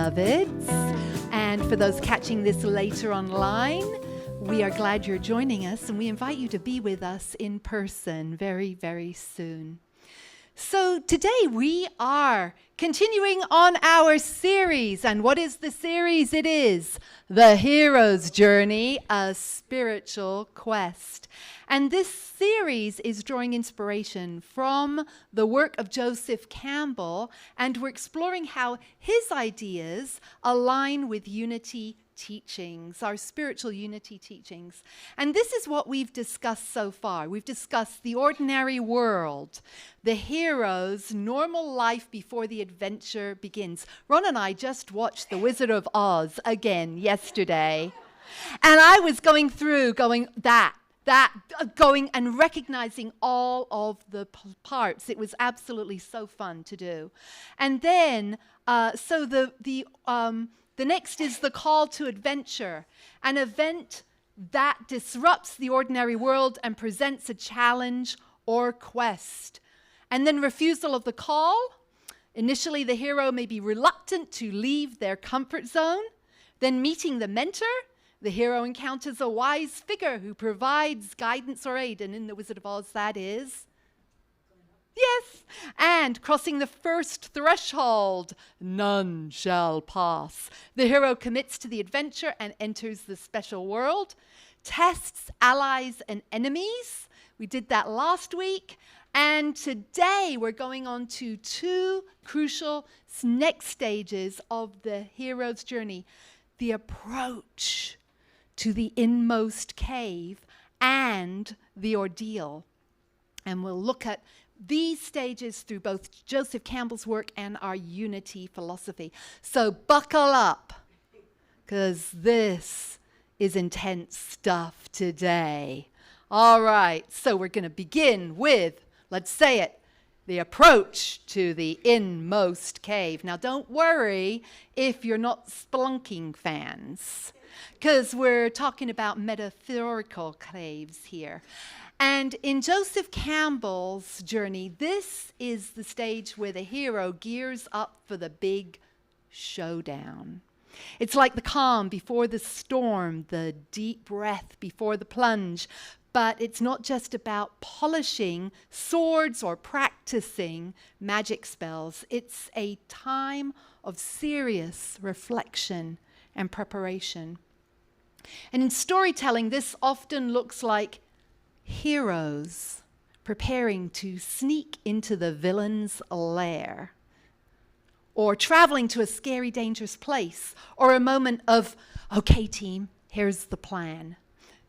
beloveds. And for those catching this later online, we are glad you're joining us, and we invite you to be with us in person very, very soon. So today we are continuing on our series. And what is the series? It is The Hero's Journey, a Spiritual Quest. And this series is drawing inspiration from the work of Joseph Campbell, and we're exploring how his ideas align with unity teachings, our spiritual unity teachings. And this is what we've discussed so far. We've discussed the ordinary world, the hero's normal life before the adventure begins. Ron and I just watched The Wizard of Oz again yesterday. And I was going and recognizing all of the parts. It was absolutely so fun to do. And then, the next is the call to adventure, an event that disrupts the ordinary world and presents a challenge or quest. And then refusal of the call. Initially, the hero may be reluctant to leave their comfort zone. Then meeting the mentor. The hero encounters a wise figure who provides guidance or aid. And in The Wizard of Oz, that is... Yes, and crossing the first threshold, none shall pass. The hero commits to the adventure and enters the special world, tests allies and enemies. We did that last week. And today we're going on to two crucial next stages of the hero's journey: the approach to the inmost cave and the ordeal. And we'll look at these stages through both Joseph Campbell's work and our unity philosophy. So buckle up, because this is intense stuff today. All right, so we're going to begin with, let's say it, the approach to the inmost cave. Now, don't worry if you're not spelunking fans, because we're talking about metaphorical caves here. And in Joseph Campbell's journey, this is the stage where the hero gears up for the big showdown. It's like the calm before the storm, the deep breath before the plunge. But it's not just about polishing swords or practicing magic spells. It's a time of serious reflection and preparation. And in storytelling, this often looks like heroes preparing to sneak into the villain's lair, or traveling to a scary, dangerous place, or a moment of, okay, team, here's the plan,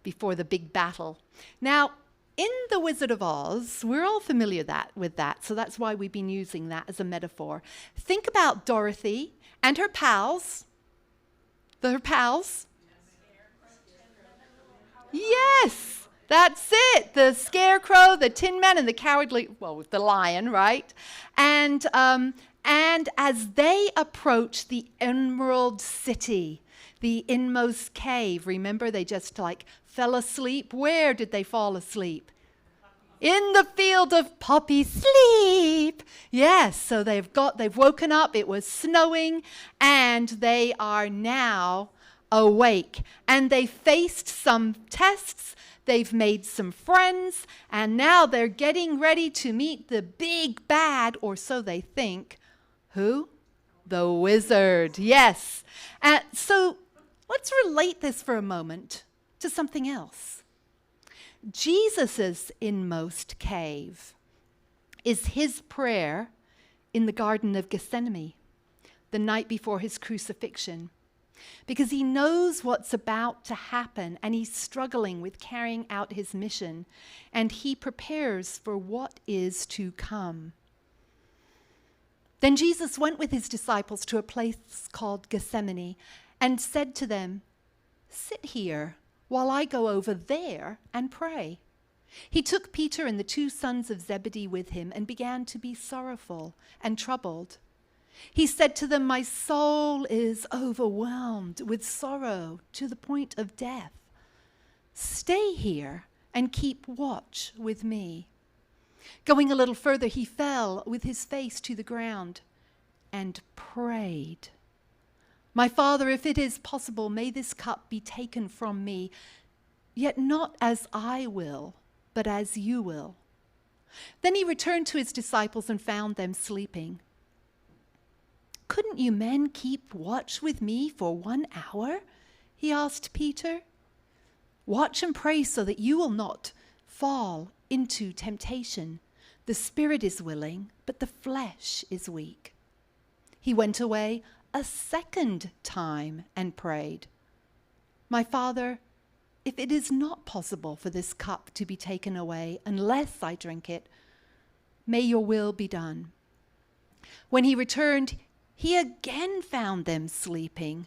before the big battle. Now, in The Wizard of Oz, we're all familiar with that, so that's why we've been using that as a metaphor. Think about Dorothy and her pals. Yes! That's it. The Scarecrow, the Tin Man, and the Cowardly, the Lion, right? And as they approach the Emerald City, the inmost cave, remember they just fell asleep. Where did they fall asleep? In the field of poppy sleep. Yes, so they've woken up, it was snowing, and they are now awake. And they faced some tests. They've made some friends, and now they're getting ready to meet the big bad, or so they think. Who? The wizard, yes. So let's relate this for a moment to something else. Jesus' inmost cave is his prayer in the Garden of Gethsemane, the night before his crucifixion. Because he knows what's about to happen, and he's struggling with carrying out his mission, and he prepares for what is to come. Then Jesus went with his disciples to a place called Gethsemane and said to them, "Sit here while I go over there and pray." He took Peter and the two sons of Zebedee with him and began to be sorrowful and troubled. He said to them, "My soul is overwhelmed with sorrow to the point of death. Stay here and keep watch with me." Going a little further, he fell with his face to the ground and prayed, My Father, if it is possible, may this cup be taken from me, yet not as I will, but as you will." Then he returned to his disciples and found them sleeping. "Couldn't you men keep watch with me for 1 hour?" he asked Peter. "Watch and pray so that you will not fall into temptation. The spirit is willing, but the flesh is weak." He went away a second time and prayed, "My Father, if it is not possible for this cup to be taken away unless I drink it, may your will be done." When he returned, he again found them sleeping.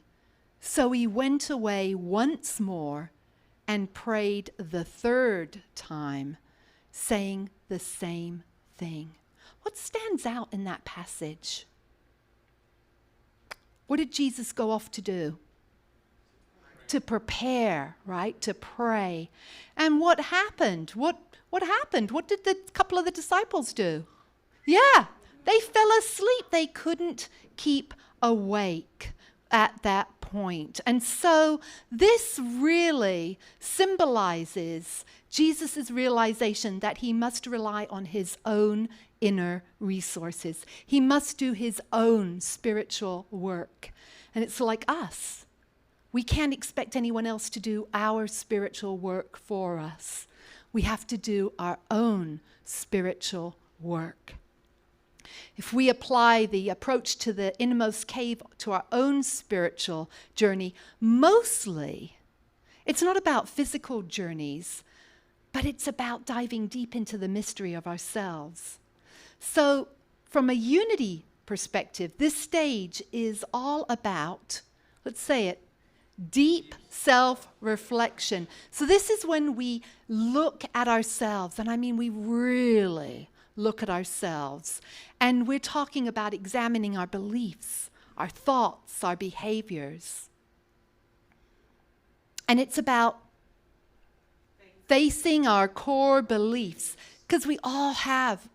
So he went away once more and prayed the third time, saying the same thing. What stands out in that passage? What did Jesus go off to do? To prepare, right? To pray. And what happened? What happened? What did the couple of the disciples do? Yeah, they fell asleep. They couldn't keep awake at that point. And so this really symbolizes Jesus' realization that he must rely on his own inner resources. He must do his own spiritual work. And it's like us. We can't expect anyone else to do our spiritual work for us. We have to do our own spiritual work. If we apply the approach to the innermost cave to our own spiritual journey, mostly it's not about physical journeys, but it's about diving deep into the mystery of ourselves. So from a unity perspective, this stage is all about, let's say it, deep self-reflection. So this is when we look at ourselves, and I mean we really look at ourselves. And we're talking about examining our beliefs, our thoughts, our behaviors. And it's about facing our core beliefs, because we all have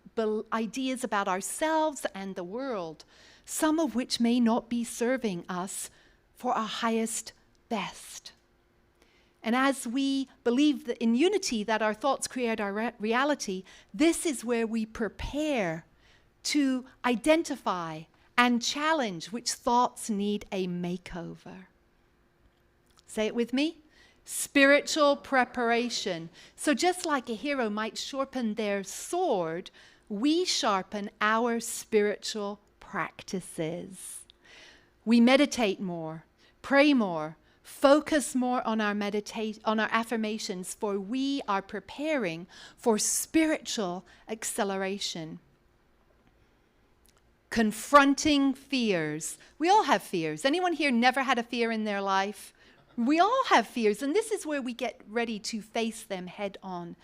ideas about ourselves and the world, some of which may not be serving us for our highest best. And as we believe that in unity that our thoughts create our reality, this is where we prepare to identify and challenge which thoughts need a makeover. Say it with me. Spiritual preparation. So just like a hero might sharpen their sword, we sharpen our spiritual practices. We meditate more, pray more, focus more on our affirmations, for we are preparing for spiritual acceleration. Confronting fears. We all have fears. Anyone here never had a fear in their life? We all have fears, and this is where we get ready to face them head on.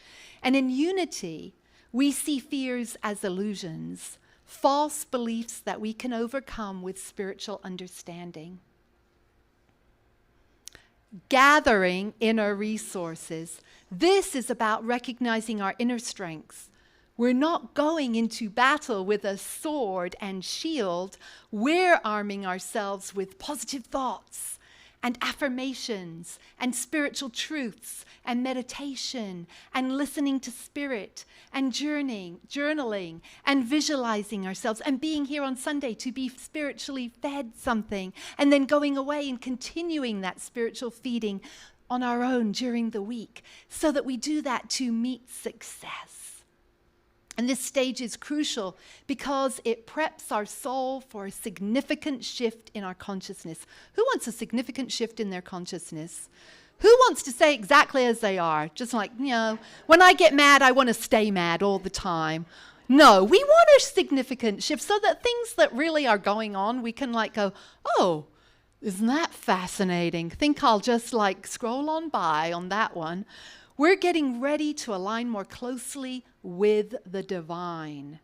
And in unity, we see fears as illusions, false beliefs that we can overcome with spiritual understanding. Gathering inner resources. This is about recognizing our inner strengths. We're not going into battle with a sword and shield. We're arming ourselves with positive thoughts and affirmations and spiritual truths and meditation and listening to spirit and journaling and visualizing ourselves and being here on Sunday to be spiritually fed something and then going away and continuing that spiritual feeding on our own during the week so that we do that to meet success. And this stage is crucial because it preps our soul for a significant shift in our consciousness. Who wants a significant shift in their consciousness? Who wants to say exactly as they are? Just like, when I get mad, I want to stay mad all the time. No, we want a significant shift so that things that really are going on, we can go, oh, isn't that fascinating? Think I'll just scroll on by on that one. We're getting ready to align more closely with the divine,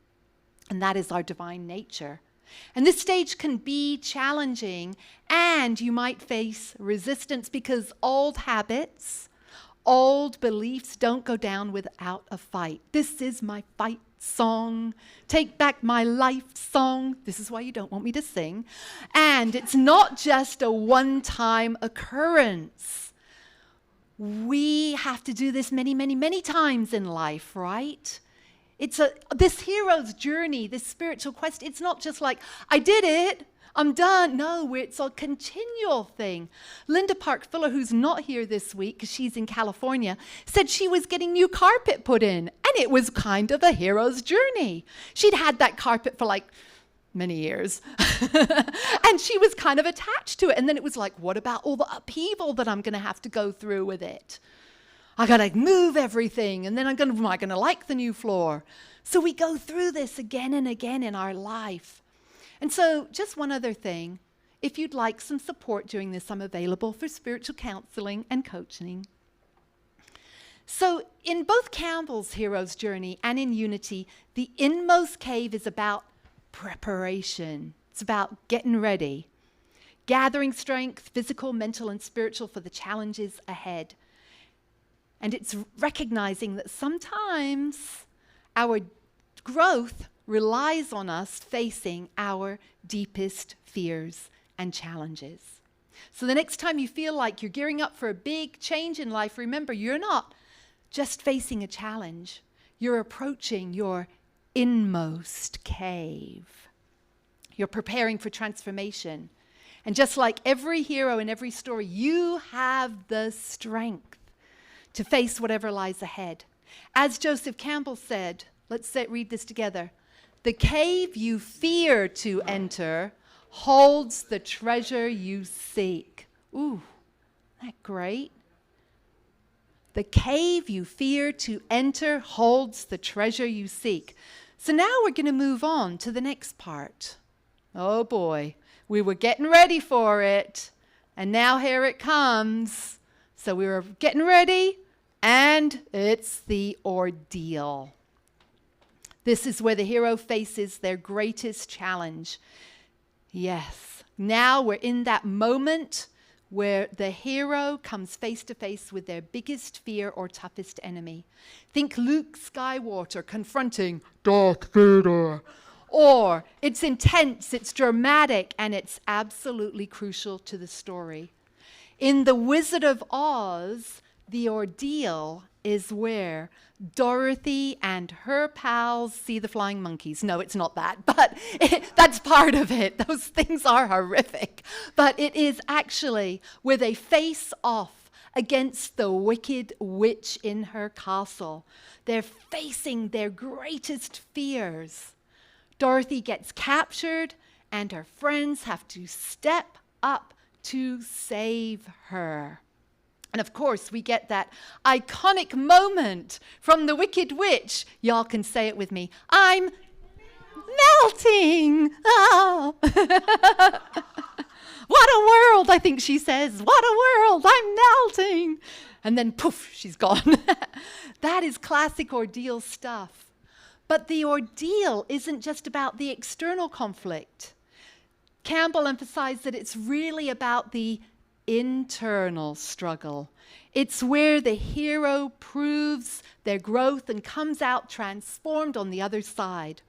and that is our divine nature. And this stage can be challenging, and you might face resistance because old habits, old beliefs don't go down without a fight. This is my fight song, take back my life song. This is why you don't want me to sing. And it's not just a one-time occurrence. We have to do this many, many, many times in life, right? It's this hero's journey, this spiritual quest. It's not just like, I did it, I'm done. No, it's a continual thing. Linda Park Fuller, who's not here this week because she's in California, said she was getting new carpet put in, and it was kind of a hero's journey. She'd had that carpet for like many years, and she was kind of attached to it. And then it was like, what about all the upheaval that I'm going to have to go through with it? I got to move everything, and then am I going to like the new floor? So we go through this again and again in our life. And so just one other thing, if you'd like some support during this, I'm available for spiritual counseling and coaching. So in both Campbell's hero's journey and in Unity, the inmost cave is about preparation. It's about getting ready, gathering strength, physical, mental, and spiritual for the challenges ahead. And it's recognizing that sometimes our growth relies on us facing our deepest fears and challenges. So the next time you feel like you're gearing up for a big change in life, remember, you're not just facing a challenge. You're approaching your inmost cave. You're preparing for transformation. And just like every hero in every story, you have the strength to face whatever lies ahead. As Joseph Campbell said, read this together. The cave you fear to enter holds the treasure you seek. Ooh, isn't that great? The cave you fear to enter holds the treasure you seek. So now we're going to move on to the next part. Oh boy, we were getting ready for it, and now here it comes. So we were getting ready, and it's the ordeal. This is where the hero faces their greatest challenge. Yes, now we're in that moment where the hero comes face to face with their biggest fear or toughest enemy. Think Luke Skywalker confronting Darth Vader. Or it's intense, it's dramatic, and it's absolutely crucial to the story. In The Wizard of Oz, the ordeal is where Dorothy and her pals see the flying monkeys. No, it's not that, but that's part of it. Those things are horrific. But it is actually where they face off against the wicked witch in her castle. They're facing their greatest fears. Dorothy gets captured, and her friends have to step up to save her. And of course, we get that iconic moment from the Wicked Witch. Y'all can say it with me. I'm melting. Oh. What a world, I think she says. What a world, I'm melting. And then poof, she's gone. That is classic ordeal stuff. But the ordeal isn't just about the external conflict. Campbell emphasized that it's really about the internal struggle. It's where the hero proves their growth and comes out transformed on the other side.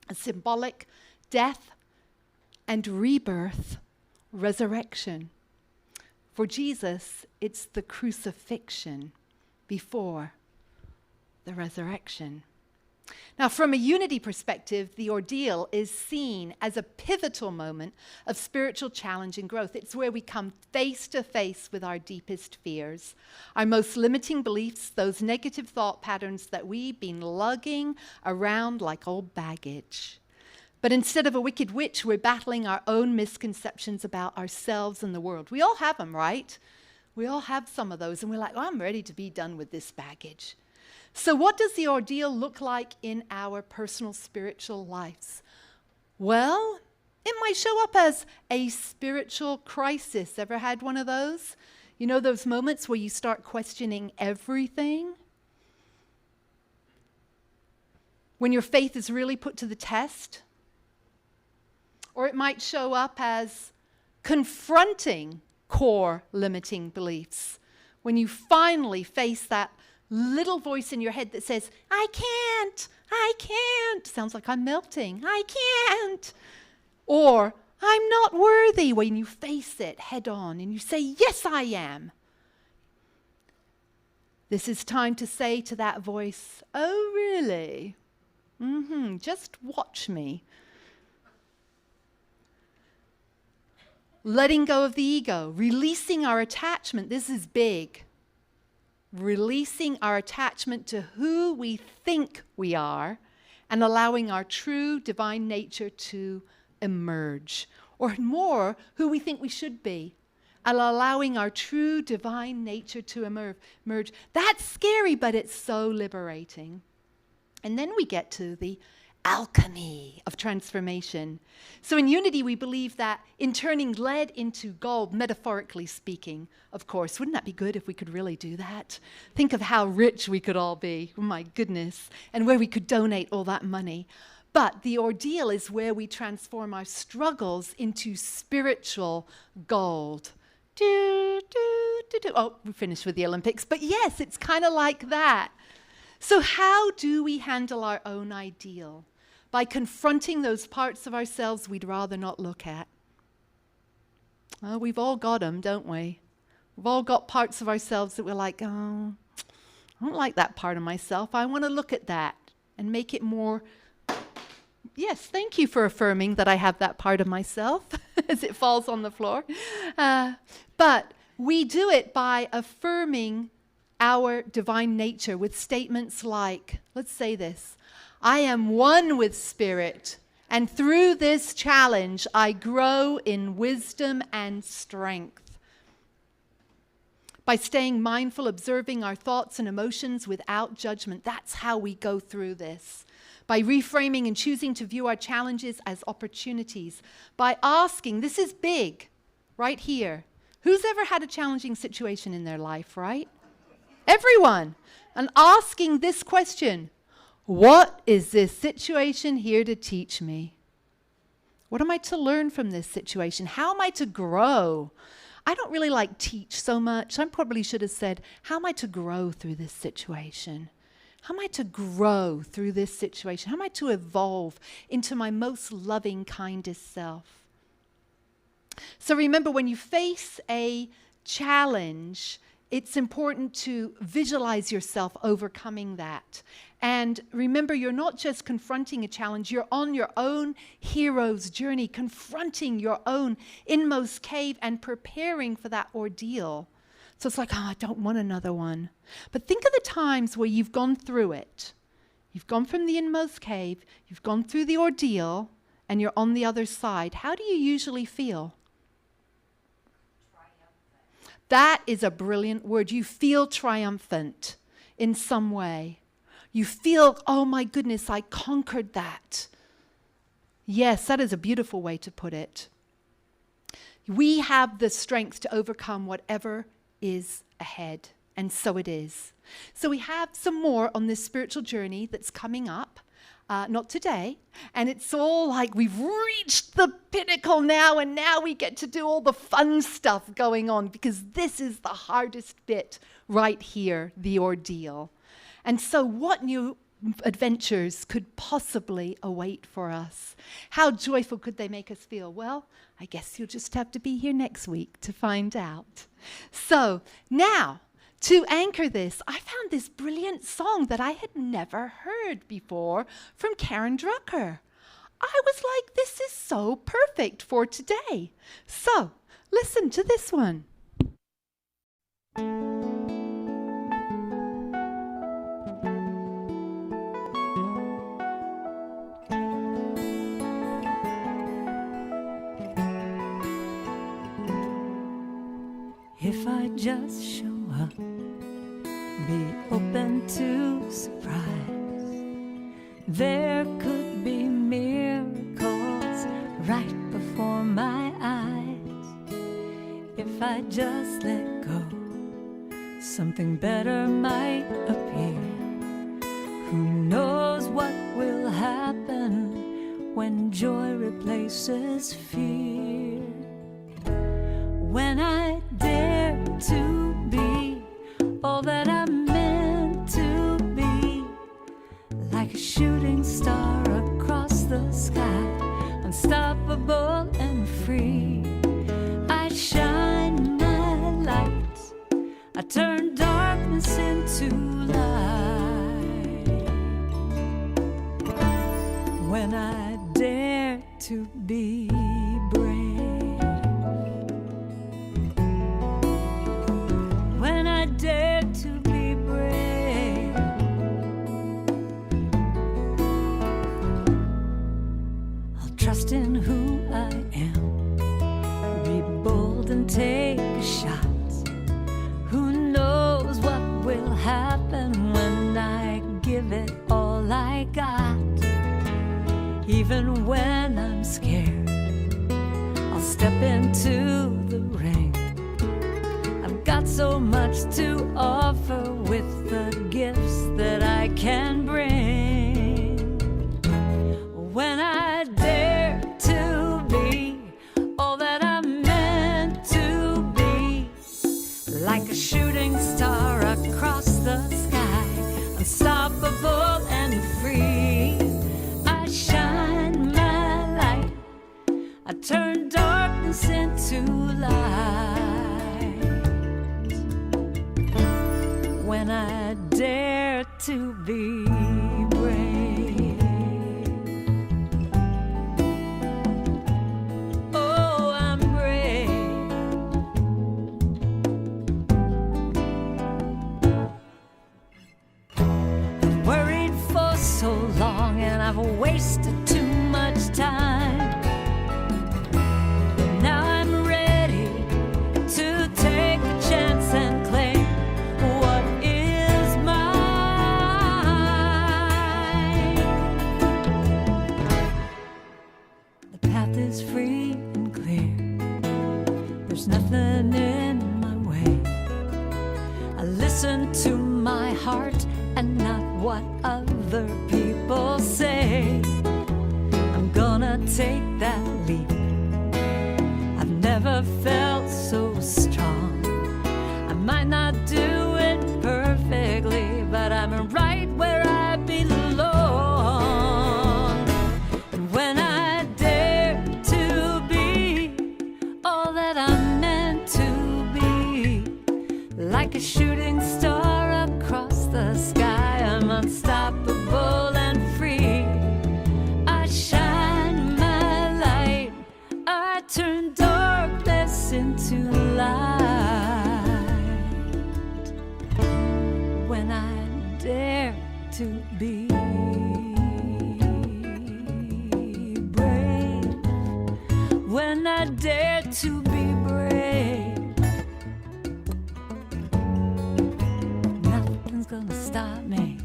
A symbolic death and rebirth, resurrection. For Jesus, it's the crucifixion before the resurrection. Now, from a unity perspective, the ordeal is seen as a pivotal moment of spiritual challenge and growth. It's where we come face to face with our deepest fears, our most limiting beliefs, those negative thought patterns that we've been lugging around like old baggage. But instead of a wicked witch, we're battling our own misconceptions about ourselves and the world. We all have them, right? We all have some of those, and we're like, oh, I'm ready to be done with this baggage. So what does the ordeal look like in our personal spiritual lives? Well, it might show up as a spiritual crisis. Ever had one of those? You know, those moments where you start questioning everything? When your faith is really put to the test? Or it might show up as confronting core limiting beliefs. When you finally face that little voice in your head that says, I can't. Sounds like I'm melting. I can't. Or, I'm not worthy, when you face it head on and you say, yes, I am. This is time to say to that voice, oh, really? Just watch me. Letting go of the ego, releasing our attachment. This is big. Releasing our attachment to who we think we are and allowing our true divine nature to emerge. Or more, who we think we should be. And allowing our true divine nature to emerge. That's scary, but it's so liberating. And then we get to the alchemy of transformation. So in Unity, we believe that in turning lead into gold, metaphorically speaking, of course, wouldn't that be good if we could really do that? Think of how rich we could all be, oh my goodness, and where we could donate all that money. But the ordeal is where we transform our struggles into spiritual gold. Oh, we finished with the Olympics, but yes, it's kind of like that. So how do we handle our own ideal? By confronting those parts of ourselves we'd rather not look at. Oh, we've all got them, don't we? We've all got parts of ourselves that we're like, oh, I don't like that part of myself. I want to look at that and make it more. Yes, thank you for affirming that I have that part of myself as it falls on the floor. But we do it by affirming our divine nature with statements like, let's say this, I am one with spirit, and through this challenge, I grow in wisdom and strength. By staying mindful, observing our thoughts and emotions without judgment, that's how we go through this. By reframing and choosing to view our challenges as opportunities. By asking, this is big, right here. Who's ever had a challenging situation in their life, right? Everyone. And asking this question, what is this situation here to teach me? What am I to learn from this situation? How am I to grow? I don't really like teach so much. I probably should have said, how am I to grow through this situation? How am I to grow through this situation? How am I to evolve into my most loving, kindest self? So remember, when you face a challenge, it's important to visualize yourself overcoming that. And remember, you're not just confronting a challenge, you're on your own hero's journey, confronting your own inmost cave and preparing for that ordeal. So it's like, oh, I don't want another one. But think of the times where you've gone through it. You've gone from the inmost cave, you've gone through the ordeal, and you're on the other side. How do you usually feel? That is a brilliant word. You feel triumphant in some way. You feel, oh my goodness, I conquered that. Yes, that is a beautiful way to put it. We have the strength to overcome whatever is ahead, and so it is. So we have some more on this spiritual journey that's coming up. Not today. And it's all like we've reached the pinnacle now, and now we get to do all the fun stuff going on, because this is the hardest bit right here, the ordeal. And so what new adventures could possibly await for us? How joyful could they make us feel? Well, I guess you'll just have to be here next week to find out. So now, to anchor this, I found this brilliant song that I had never heard before from Karen Drucker. I was like, this is so perfect for today. So, listen to this one. If I just show up, be open to surprise, there could be miracles right before my eyes. If I just let go, something better might appear. Who knows what will happen when joy replaces fear? When I dare to be all that I'm meant I turn darkness into light. When I dare to be brave. When I dare to be brave. I'll trust in who I am. Be bold and take a shot. Who knows what will happen when I give it all I got? Even when I'm scared, I'll step into the ring. I've got so much to offer with the gifts that I can bring. When I dare to be all that I'm meant to be, like a shooting star across the sky, unstoppable and free. I shine my light, I turn darkness into light. When I dare to be brave. Oh, I'm brave. I've worried for so long and I've wasted too much time. But now I'm ready to take a chance and claim what is mine. The path is free and clear. There's nothing in my way. I listen to my heart and not what other people say. I'm gonna take that leap. I've never felt so strong. I might not do it perfectly, but I'm right where I belong. And when I dare to be all that I'm meant to be, like a shooting star across the sky, I'm unstoppable and free. I shine my light, I turn darkness into light. When I dare to be brave. When I dare to be brave. Nothing's gonna stop me.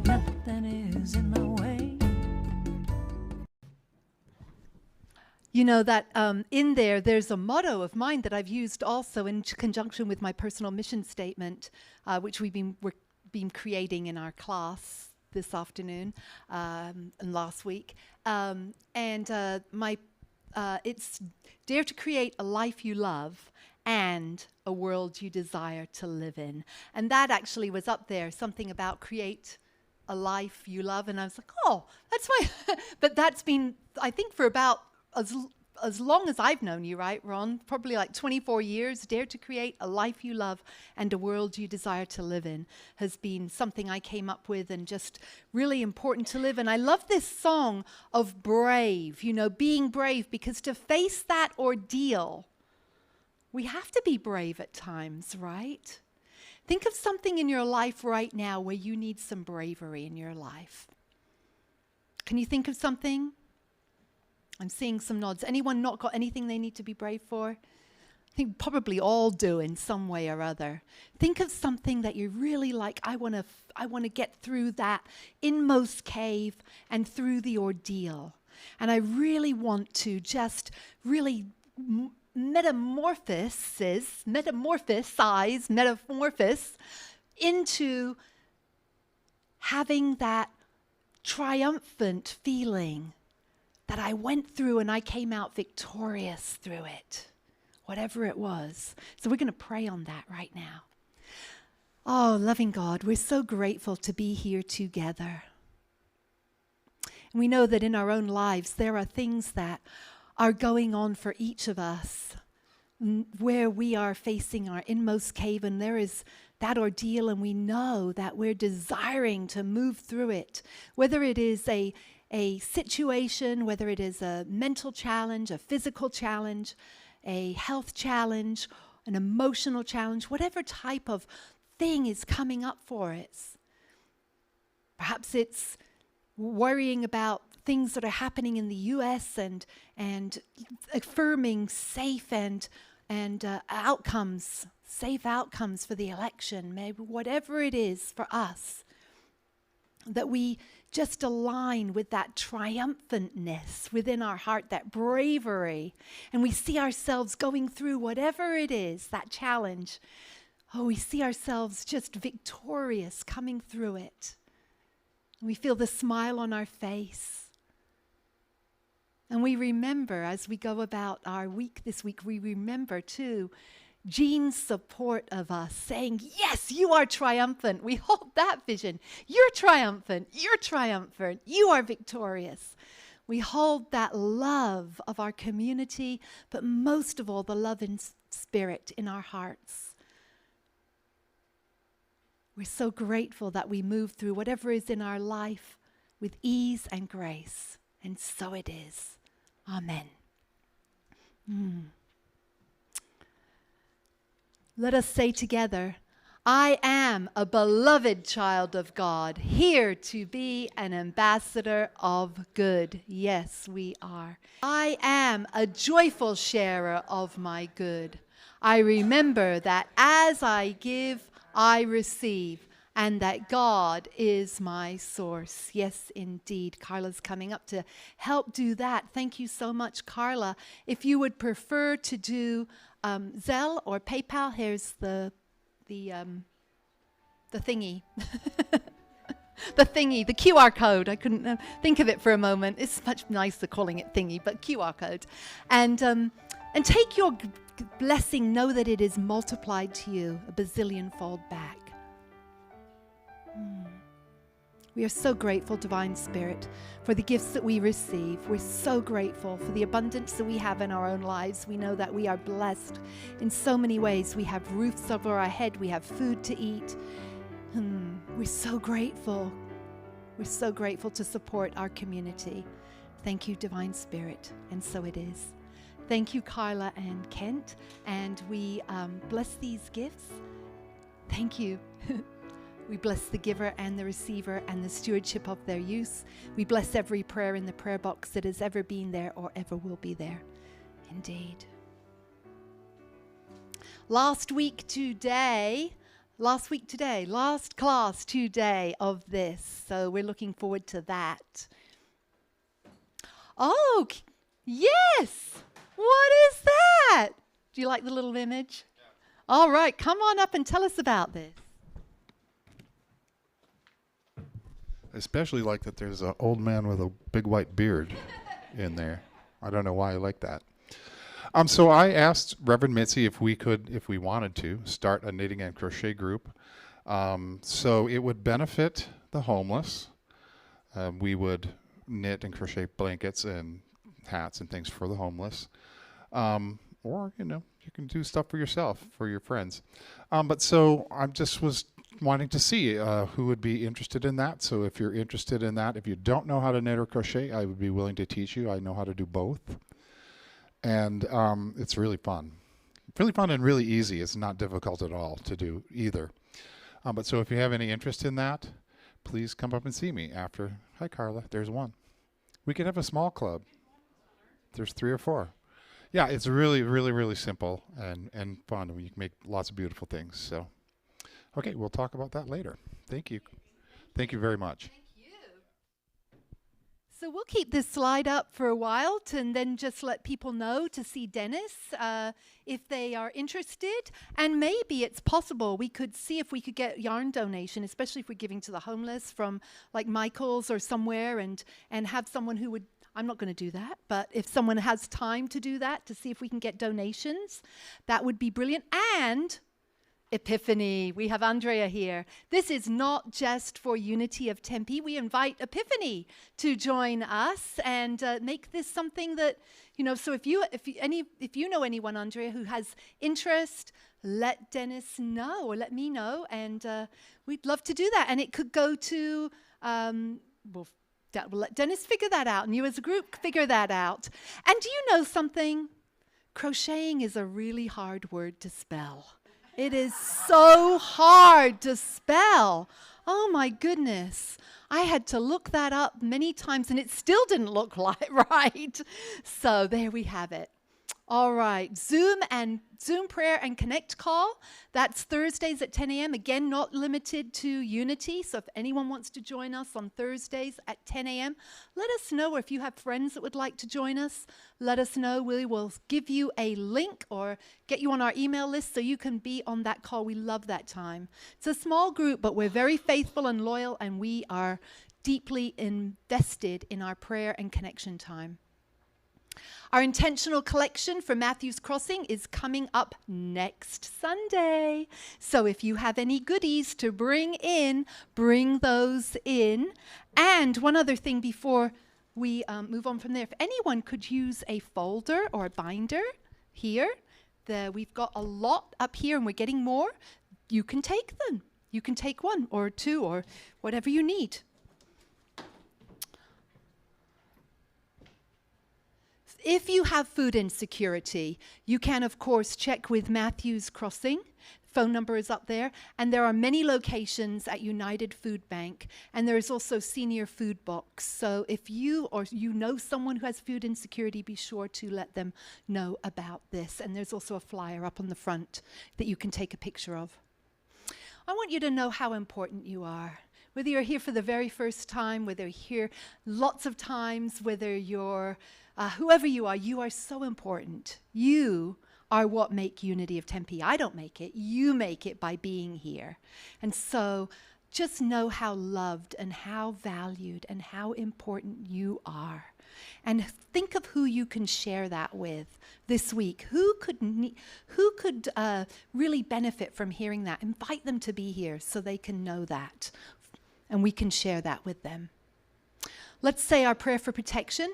Nothing is in my way. You know that in there's a motto of mine that I've used also in conjunction with my personal mission statement, which we've been creating in our class this afternoon and last week. It's dare to create a life you love and a world you desire to live in. And that actually was up there, something about create a life you love. And I was like, oh, that's my, but that's been, I think, for about as long as I've known you, right, Ron? Probably like 24 years. Dare to create a life you love and a world you desire to live in has been something I came up with and just really important to live. And I love this song of brave, you know, being brave, because to face that ordeal, we have to be brave at times, right? Think of something in your life right now where you need some bravery in your life. Can you think of something? I'm seeing some nods. Anyone not got anything they need to be brave for? I think probably all do in some way or other. Think of something that you're really like, I want to get through that inmost cave and through the ordeal. And I really want to just really metamorphose into having that triumphant feeling that I went through and I came out victorious through it, whatever it was. So we're going to pray on that right now. Oh, loving God, we're so grateful to be here together. And we know that in our own lives, there are things that are going on for each of us where we are facing our inmost cave and there is that ordeal and we know that we're desiring to move through it, whether it is a situation, whether it is a mental challenge, a physical challenge, a health challenge, an emotional challenge, whatever type of thing is coming up for us. Perhaps it's worrying about things that are happening in the U.S. and affirming safe and outcomes, safe outcomes for the election, maybe whatever it is for us, that we just align with that triumphantness within our heart, that bravery, and we see ourselves going through whatever it is, that challenge. Oh, we see ourselves just victorious coming through it. We feel the smile on our face. And we remember, as we go about our week this week, we remember too Jean's support of us, saying, yes, you are triumphant. We hold that vision. You're triumphant. You're triumphant. You are victorious. We hold that love of our community, but most of all, the love in spirit in our hearts. We're so grateful that we move through whatever is in our life with ease and grace. And so it is. Amen. Let us say together, I am a beloved child of God, here to be an ambassador of good. Yes, we are. I am a joyful sharer of my good. I remember that as I give, I receive, and that God is my source. Yes, indeed. Carla's coming up to help do that. Thank you so much, Carla. If you would prefer to do Zelle or PayPal, here's the thingy. The thingy, the QR code. I couldn't think of it for a moment. It's much nicer calling it thingy, but QR code. And take your blessing. Know that it is multiplied to you a bazillion-fold back. We are so grateful, Divine Spirit, for the gifts that we receive. We're so grateful for the abundance that we have in our own lives. We know that we are blessed in so many ways. We have roofs over our head. We have food to eat. We're so grateful. We're so grateful to support our community. Thank you, Divine Spirit. And so it is. Thank you, Carla and Kent. And we bless these gifts. Thank you. We bless the giver and the receiver and the stewardship of their use. We bless every prayer in the prayer box that has ever been there or ever will be there. Indeed. Last class today of this. So we're looking forward to that. Oh, yes. What is that? Do you like the little image? Yeah. All right, come on up and tell us about this. I especially like that there's an old man with a big white beard in there. I don't know why I like that. So I asked Reverend Mitzi if we wanted to, start a knitting and crochet group. So it would benefit the homeless. We would knit and crochet blankets and hats and things for the homeless. Or, you can do stuff for yourself, for your friends. But so I just was wanting to see who would be interested in that. So if you're interested in that, if you don't know how to knit or crochet, I would be willing to teach you. I know how to do both. And it's really fun. Really fun and really easy. It's not difficult at all to do either. But so if you have any interest in that, please come up and see me after. Hi, Carla. There's one. We could have a small club. There's 3 or 4. Yeah, it's really, really, really simple and fun. And you can make lots of beautiful things. So. Okay, we'll talk about that later. Thank you. Thank you very much. Thank you. So we'll keep this slide up for a while and then just let people know to see Dennis if they are interested. And maybe it's possible we could see if we could get yarn donation, especially if we're giving to the homeless from like Michael's or somewhere and have someone who would, I'm not going to do that, but if someone has time to do that, to see if we can get donations, that would be brilliant. And Epiphany. We have Andrea here. This is not just for Unity of Tempe. We invite Epiphany to join us and make this something that, so if you know anyone, Andrea, who has interest, let Dennis know or let me know, and we'd love to do that. And it could go to, we'll let Dennis figure that out, and you as a group figure that out. And do you know something? Crocheting is a really hard word to spell. It is so hard to spell. Oh my goodness. I had to look that up many times and it still didn't look right. So there we have it. All right, Zoom prayer and connect call. That's Thursdays at 10 a.m. Again, not limited to Unity. So if anyone wants to join us on Thursdays at 10 a.m., let us know. Or if you have friends that would like to join us, let us know. We will give you a link or get you on our email list so you can be on that call. We love that time. It's a small group, but we're very faithful and loyal, and we are deeply invested in our prayer and connection time. Our intentional collection for Matthew's Crossing is coming up next Sunday. So if you have any goodies to bring in, bring those in. And one other thing before we move on from there, if anyone could use a folder or a binder here, we've got a lot up here and we're getting more. You can take them. You can take one or two or whatever you need. If you have food insecurity, you can, of course, check with Matthew's Crossing. Phone number is up there. And there are many locations at United Food Bank. And there is also Senior Food Box. So if you know someone who has food insecurity, be sure to let them know about this. And there's also a flyer up on the front that you can take a picture of. I want you to know how important you are. Whether you're here for the very first time, whether you're here lots of times, whether you're whoever you are so important. You are what make Unity of Tempe. I don't make it. You make it by being here. And so just know how loved and how valued and how important you are. And think of who you can share that with this week. Who could really benefit from hearing that? Invite them to be here so they can know that. And we can share that with them. Let's say our prayer for protection.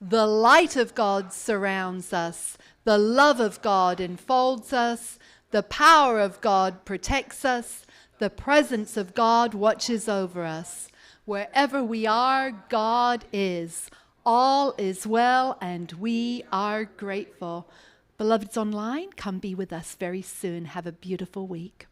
The light of God surrounds us. The love of God enfolds us. The power of God protects us. The presence of God watches over us. Wherever we are, God is. All is well, and we are grateful. Beloveds online, come be with us very soon. Have a beautiful week.